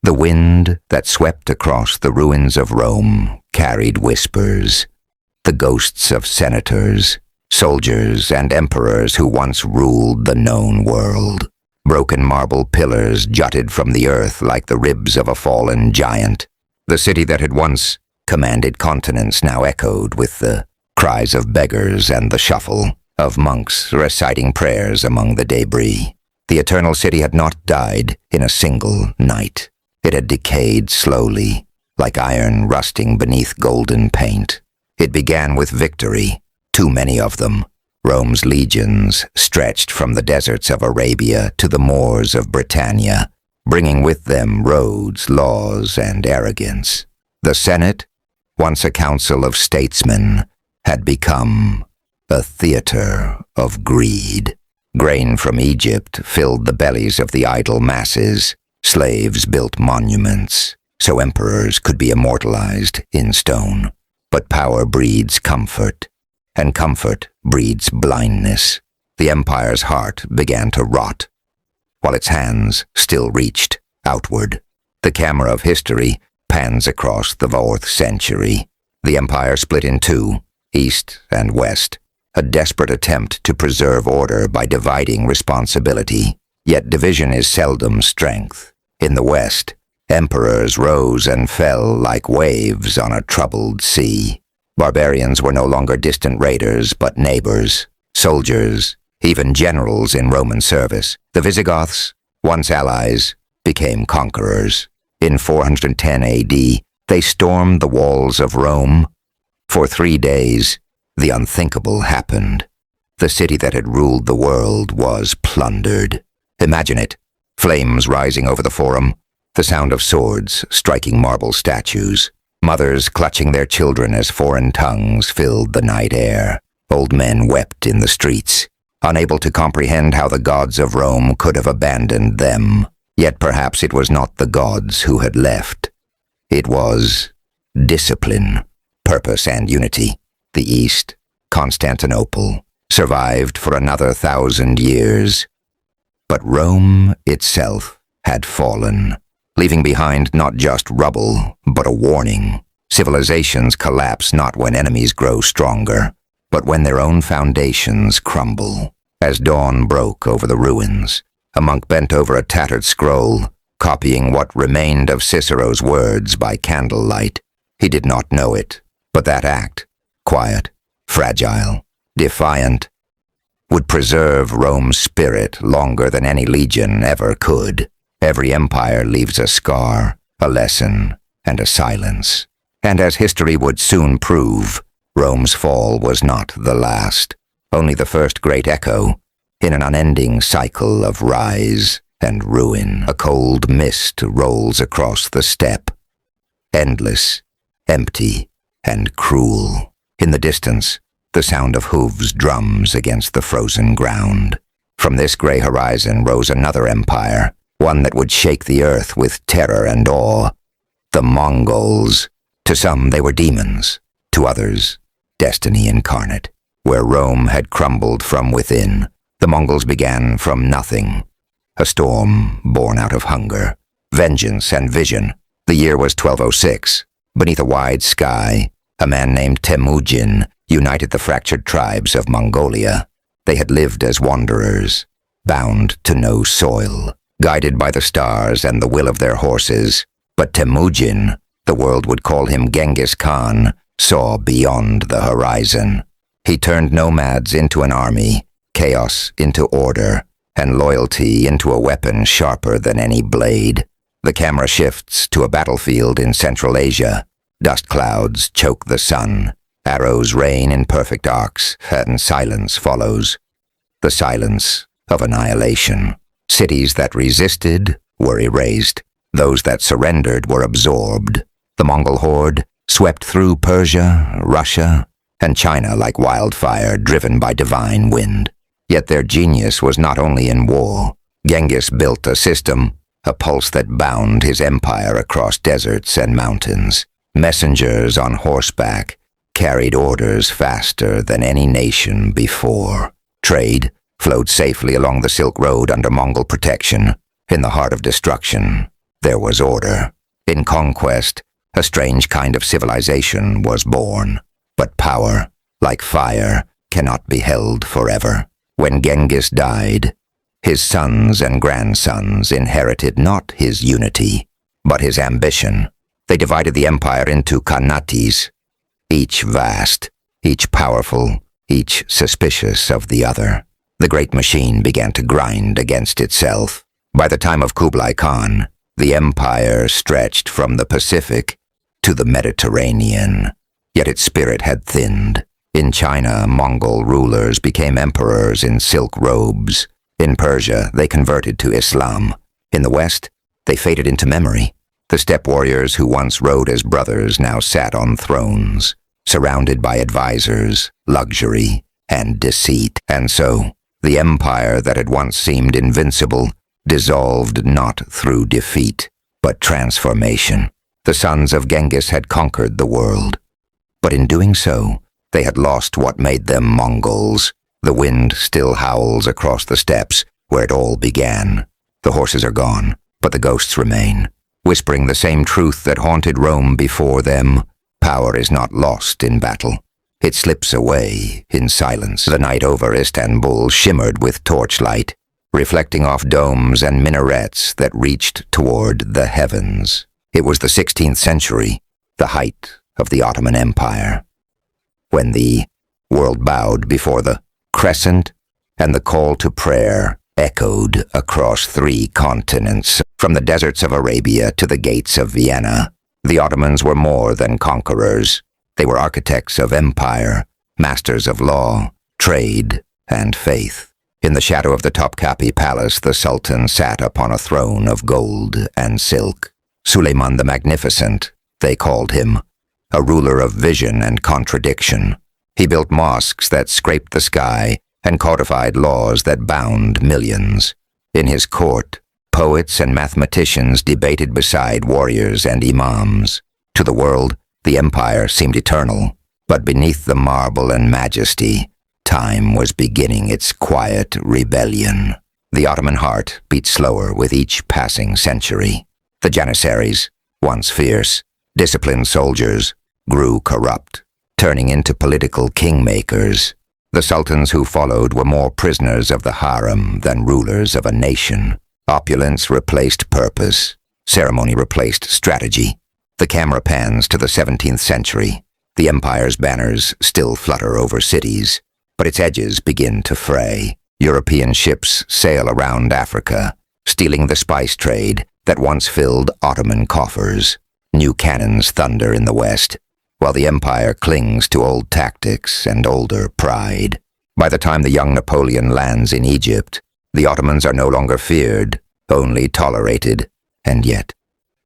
The wind that swept across the ruins of Rome carried whispers, the ghosts of senators, soldiers, and emperors who once ruled the known world. Broken marble pillars jutted from the earth like the ribs of a fallen giant. The city that had once commanded continents now echoed with the cries of beggars and the shuffle of monks reciting prayers among the debris. The eternal city had not died in a single night. It had decayed slowly, like iron rusting beneath golden paint. It began with victory, too many of them. Rome's legions stretched from the deserts of Arabia to the moors of Britannia, bringing with them roads, laws, and arrogance. The Senate, once a council of statesmen, had become a theater of greed. Grain from Egypt filled the bellies of the idle masses. Slaves built monuments, so emperors could be immortalized in stone. But power breeds comfort, and comfort breeds blindness. The empire's heart began to rot, while its hands still reached outward. The camera of history pans across the 4th century. The empire split in two, east and west, a desperate attempt to preserve order by dividing responsibility. Yet division is seldom strength. In the west, emperors rose and fell like waves on a troubled sea. Barbarians were no longer distant raiders, but neighbors, soldiers, even generals in Roman service. The Visigoths, once allies, became conquerors. In 410 AD, they stormed the walls of Rome. For 3 days, the unthinkable happened. The city that had ruled the world was plundered. Imagine it, flames rising over the forum, the sound of swords striking marble statues, mothers clutching their children as foreign tongues filled the night air. Old men wept in the streets, unable to comprehend how the gods of Rome could have abandoned them. Yet perhaps it was not the gods who had left. It was discipline, purpose, and unity. The East, Constantinople, survived for another 1,000 years. But Rome itself had fallen, leaving behind not just rubble, but a warning. Civilizations collapse not when enemies grow stronger, but when their own foundations crumble. As dawn broke over the ruins, a monk bent over a tattered scroll, copying what remained of Cicero's words by candlelight. He did not know it, but that act, quiet, fragile, defiant, would preserve Rome's spirit longer than any legion ever could. Every empire leaves a scar, a lesson, and a silence. And as history would soon prove, Rome's fall was not the last, only the first great echo in an unending cycle of rise and ruin. A cold mist rolls across the steppe, endless, empty, and cruel. In the distance, the sound of hooves drums against the frozen ground. From this gray horizon rose another empire, one that would shake the earth with terror and awe. The Mongols. To some they were demons, to others destiny incarnate. Where Rome had crumbled from within, the Mongols began from nothing. A storm born out of hunger, vengeance, and vision. The year was 1206. Beneath a wide sky, a man named Temujin united the fractured tribes of Mongolia. They had lived as wanderers, bound to no soil, guided by the stars and the will of their horses. But Temujin, the world would call him Genghis Khan, saw beyond the horizon. He turned nomads into an army, chaos into order, and loyalty into a weapon sharper than any blade. The camera shifts to a battlefield in Central Asia. Dust clouds choke the sun. Arrows rain in perfect arcs, and silence follows. The silence of annihilation. Cities that resisted were erased. Those that surrendered were absorbed. The Mongol horde swept through Persia, Russia, and China like wildfire driven by divine wind. Yet their genius was not only in war. Genghis built a system, a pulse that bound his empire across deserts and mountains. Messengers on horseback carried orders faster than any nation before. Trade flowed safely along the Silk Road under Mongol protection. In the heart of destruction, there was order. In conquest, a strange kind of civilization was born. But power, like fire, cannot be held forever. When Genghis died, his sons and grandsons inherited not his unity, but his ambition. They divided the empire into khanates, each vast, each powerful, each suspicious of the other. The great machine began to grind against itself. By the time of Kublai Khan, the empire stretched from the Pacific to the Mediterranean. Yet its spirit had thinned. In China, Mongol rulers became emperors in silk robes. In Persia, they converted to Islam. In the West, they faded into memory. The steppe warriors who once rode as brothers now sat on thrones, surrounded by advisors, luxury, and deceit. And so, the empire that had once seemed invincible dissolved not through defeat, but transformation. The sons of Genghis had conquered the world. But in doing so, they had lost what made them Mongols. The wind still howls across the steppes where it all began. The horses are gone, but the ghosts remain, whispering the same truth that haunted Rome before them. Power is not lost in battle. It slips away in silence. The night over Istanbul shimmered with torchlight, reflecting off domes and minarets that reached toward the heavens. It was the 16th century, the height of the Ottoman Empire, when the world bowed before the crescent and the call to prayer echoed across 3 continents. From the deserts of Arabia to the gates of Vienna, the Ottomans were more than conquerors. They were architects of empire, masters of law, trade, and faith. In the shadow of the Topkapi Palace, the Sultan sat upon a throne of gold and silk. Suleiman the Magnificent, they called him, a ruler of vision and contradiction. He built mosques that scraped the sky and codified laws that bound millions. In his court, poets and mathematicians debated beside warriors and imams. To the world, the empire seemed eternal, but beneath the marble and majesty, time was beginning its quiet rebellion. The Ottoman heart beat slower with each passing century. The Janissaries, once fierce, disciplined soldiers, grew corrupt, turning into political kingmakers. The sultans who followed were more prisoners of the harem than rulers of a nation. Opulence replaced purpose. Ceremony replaced strategy. The camera pans to the 17th century. The empire's banners still flutter over cities, but its edges begin to fray. European ships sail around Africa, stealing the spice trade that once filled Ottoman coffers. New cannons thunder in the west, while the empire clings to old tactics and older pride. By the time the young Napoleon lands in Egypt, the Ottomans are no longer feared, only tolerated, and yet,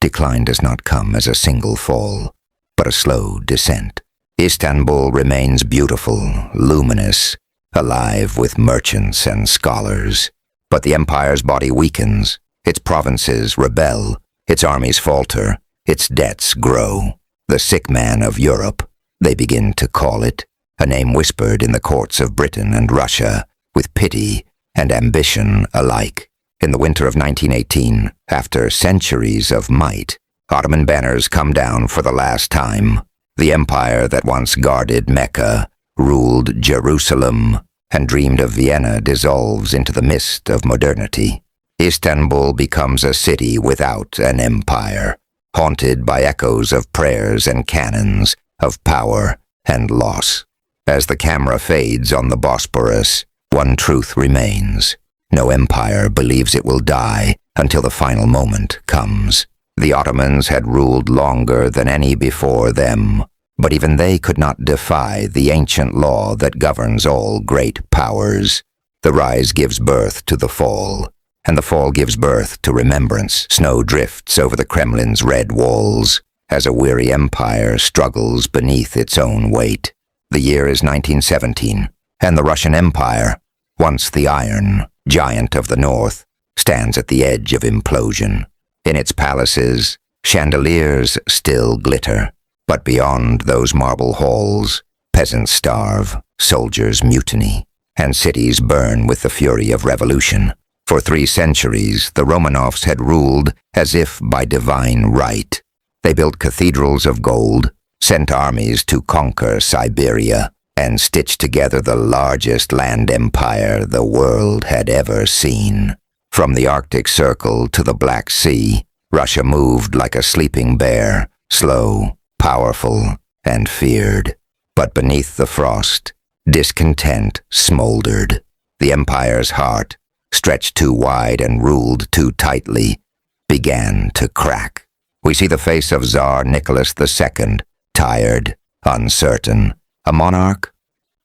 decline does not come as a single fall, but a slow descent. Istanbul remains beautiful, luminous, alive with merchants and scholars. But the empire's body weakens, its provinces rebel, its armies falter, its debts grow. The sick man of Europe, they begin to call it, a name whispered in the courts of Britain and Russia, with pity and ambition alike. In the winter of 1918, after centuries of might, Ottoman banners come down for the last time. The empire that once guarded Mecca, ruled Jerusalem, and dreamed of Vienna dissolves into the mist of modernity. Istanbul becomes a city without an empire, haunted by echoes of prayers and cannons, of power and loss. As the camera fades on the Bosporus, one truth remains. No empire believes it will die until the final moment comes. The Ottomans had ruled longer than any before them, but even they could not defy the ancient law that governs all great powers. The rise gives birth to the fall, and the fall gives birth to remembrance. Snow drifts over the Kremlin's red walls as a weary empire struggles beneath its own weight. The year is 1917, and the Russian Empire, once the iron giant of the north, stands at the edge of implosion. In its palaces, chandeliers still glitter, but beyond those marble halls, peasants starve, soldiers mutiny, and cities burn with the fury of revolution. For 3 centuries, the Romanovs had ruled as if by divine right. They built cathedrals of gold, sent armies to conquer Siberia, and stitched together the largest land empire the world had ever seen. From the Arctic Circle to the Black Sea, Russia moved like a sleeping bear, slow, powerful, and feared. But beneath the frost, discontent smoldered. The empire's heart, stretched too wide and ruled too tightly, began to crack. We see the face of Tsar Nicholas II, tired, uncertain, a monarch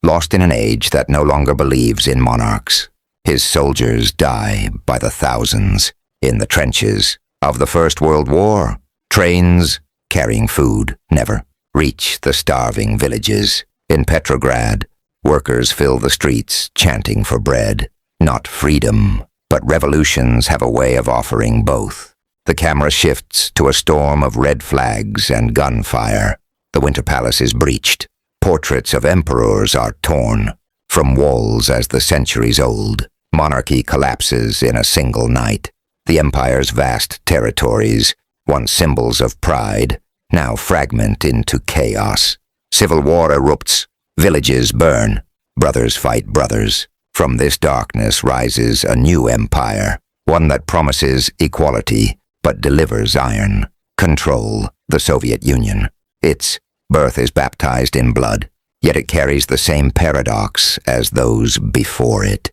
lost in an age that no longer believes in monarchs. His soldiers die by the thousands in the trenches of the First World War. Trains carrying food never reach the starving villages. In Petrograd, workers fill the streets chanting for bread. Not freedom, but revolutions have a way of offering both. The camera shifts to a storm of red flags and gunfire. The Winter Palace is breached. Portraits of emperors are torn from walls as the centuries old. Monarchy collapses in a single night. The empire's vast territories, once symbols of pride, now fragment into chaos. Civil war erupts. Villages burn. Brothers fight brothers. From this darkness rises a new empire, one that promises equality, but delivers iron. Control, the Soviet Union. Its birth is baptized in blood, yet it carries the same paradox as those before it.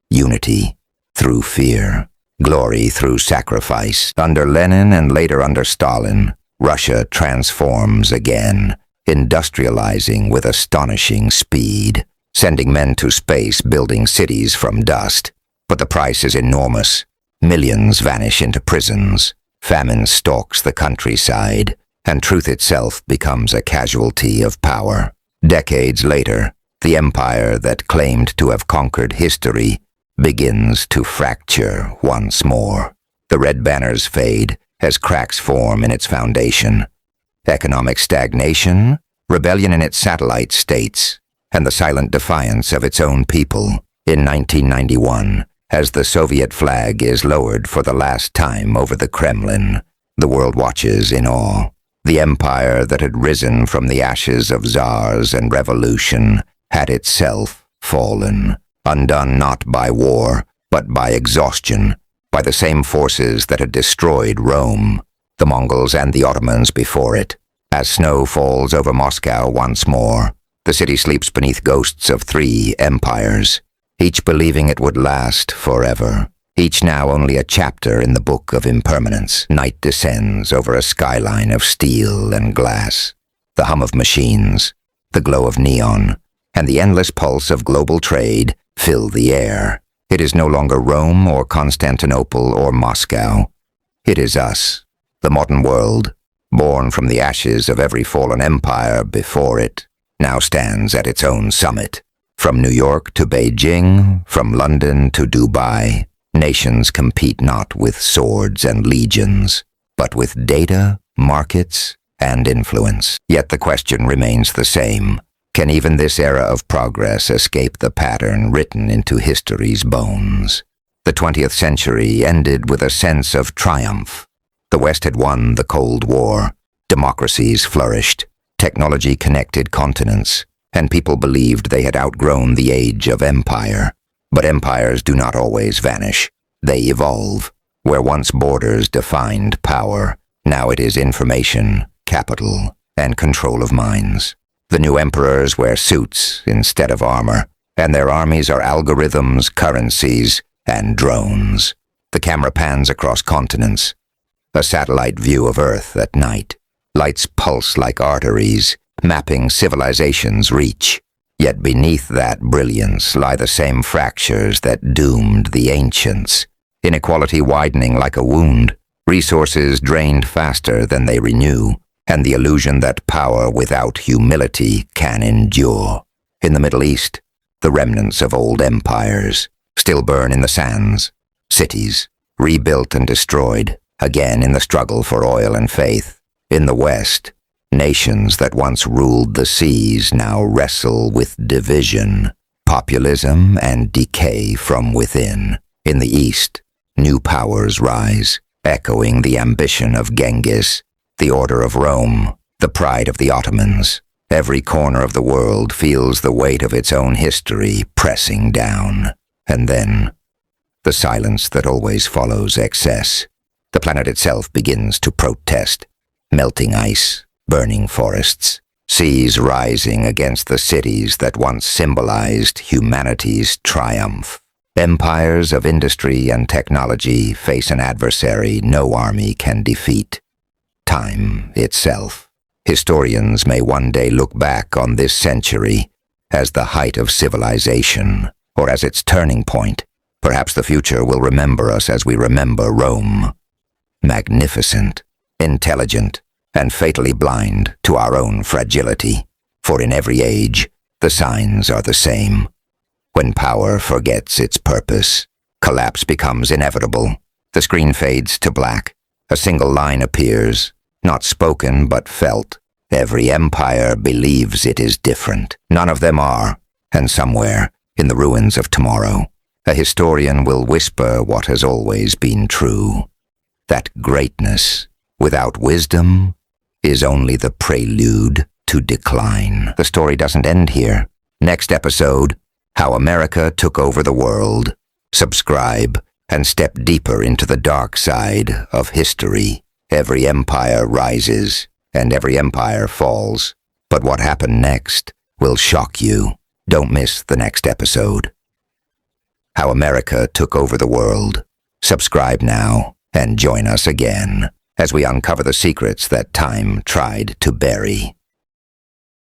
Unity through fear, glory through sacrifice. Under Lenin and later under Stalin, Russia transforms again, industrializing with astonishing speed, sending men to space, building cities from dust. But the price is enormous. Millions vanish into prisons. Famine stalks the countryside, and truth itself becomes a casualty of power. Decades later, the empire that claimed to have conquered history begins to fracture once more. The red banners fade as cracks form in its foundation. Economic stagnation, rebellion in its satellite states, and the silent defiance of its own people. In 1991, as the Soviet flag is lowered for the last time over the Kremlin, the world watches in awe. The empire that had risen from the ashes of czars and revolution had itself fallen, undone not by war, but by exhaustion, by the same forces that had destroyed Rome, the Mongols and the Ottomans before it. As snow falls over Moscow once more, the city sleeps beneath ghosts of 3 empires, each believing it would last forever, each now only a chapter in the book of impermanence. Night descends over a skyline of steel and glass. The hum of machines, the glow of neon, and the endless pulse of global trade fill the air. It is no longer Rome or Constantinople or Moscow. It is us, the modern world, born from the ashes of every fallen empire before it, now stands at its own summit. From New York to Beijing, from London to Dubai, nations compete not with swords and legions, but with data, markets, and influence. Yet the question remains the same. Can even this era of progress escape the pattern written into history's bones? The 20th century ended with a sense of triumph. The West had won the Cold War. Democracies flourished. Technology connected continents, and people believed they had outgrown the age of empire. But empires do not always vanish. They evolve. Where once borders defined power, now it is information, capital, and control of minds. The new emperors wear suits instead of armor, and their armies are algorithms, currencies, and drones. The camera pans across continents. A satellite view of Earth at night. Lights pulse like arteries, mapping civilization's reach. Yet beneath that brilliance lie the same fractures that doomed the ancients. Inequality widening like a wound, resources drained faster than they renew, and the illusion that power without humility can endure. In the Middle East, the remnants of old empires still burn in the sands. Cities, rebuilt and destroyed, again in the struggle for oil and faith. In the West, nations that once ruled the seas now wrestle with division, populism, and decay from within. In the east, new powers rise, echoing the ambition of Genghis, the order of Rome, the pride of the Ottomans. Every corner of the world feels the weight of its own history pressing down. And then, the silence that always follows excess. The planet itself begins to protest. Melting ice, burning forests, seas rising against the cities that once symbolized humanity's triumph. Empires of industry and technology face an adversary no army can defeat: time itself. Historians may one day look back on this century as the height of civilization, or as its turning point. Perhaps the future will remember us as we remember Rome. Magnificent, intelligent, and fatally blind to our own fragility. For in every age, the signs are the same. When power forgets its purpose, collapse becomes inevitable. The screen fades to black. A single line appears, not spoken but felt. Every empire believes it is different. None of them are, and somewhere, in the ruins of tomorrow, a historian will whisper what has always been true: that greatness, without wisdom, is only the prelude to decline. The story doesn't end here. Next episode, How America Took Over the World. Subscribe and step deeper into the dark side of history. Every empire rises, and every empire falls. But what happened next will shock you. Don't miss the next episode. How America Took Over the World. Subscribe now and join us again as we uncover the secrets that time tried to bury.